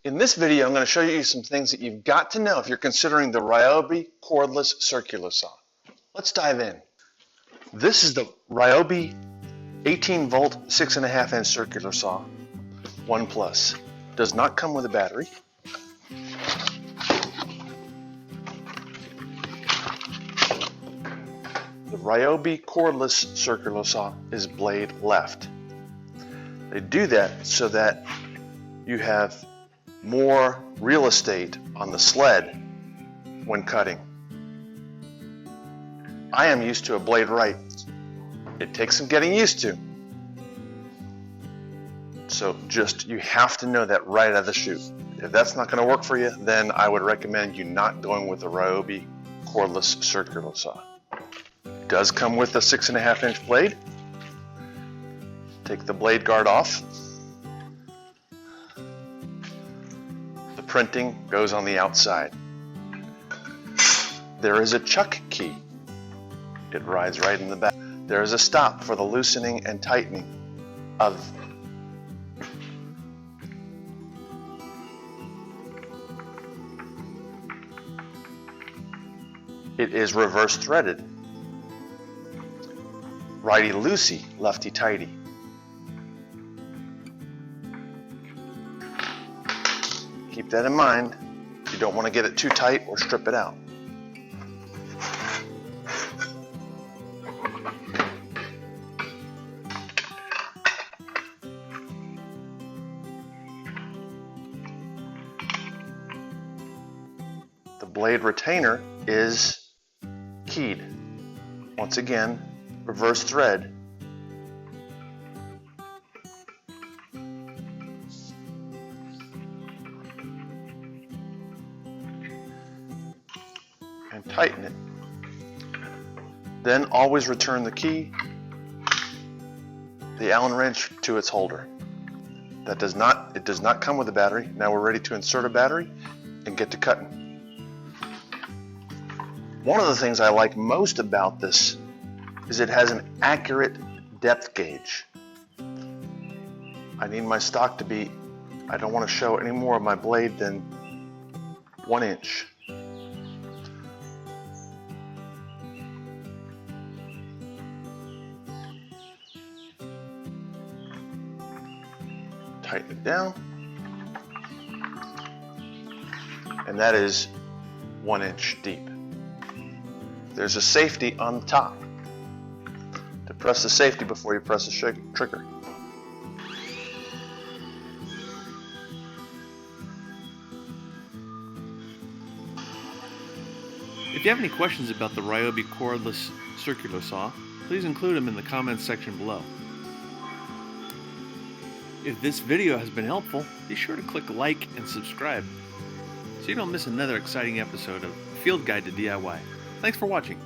In this video, I'm going to show you some things that you've got to know if you're considering the Ryobi Cordless circular saw. Let's dive in. This is the Ryobi 18-volt 6.5-inch circular saw, One Plus. Does not come with a battery. The Ryobi Cordless circular saw is blade left. They do that so that you have more real estate on the sled when cutting. I am used to a blade right. It takes some getting used to. So you have to know that right out of the chute. If that's not going to work for you, then I would recommend you not going with the Ryobi Cordless circular saw. It does come with a 6.5-inch blade. Take the blade guard off. The printing goes on the outside. There is a chuck key. It rides right in the back. There is a stop for the loosening and tightening of it is reverse threaded. Righty loosey, lefty tighty. Keep that in mind. You don't want to get it too tight or strip it out. The blade retainer is keyed. Once again, reverse thread. And tighten it. Then always return the key, the Allen wrench to its holder. It does not come with a battery. Now we're ready to insert a battery and get to cutting. One of the things I like most about this is it has an accurate depth gauge. I need my stock to be, I don't want to show any more of my blade than 1 inch. Tighten it down, and that is 1 inch deep. There's a safety on the top to press the safety before you press the trigger. If you have any questions about the Ryobi Cordless circular saw, please include them in the comments section below. If this video has been helpful, be sure to click like and subscribe so you don't miss another exciting episode of Field Guide to DIY. Thanks for watching.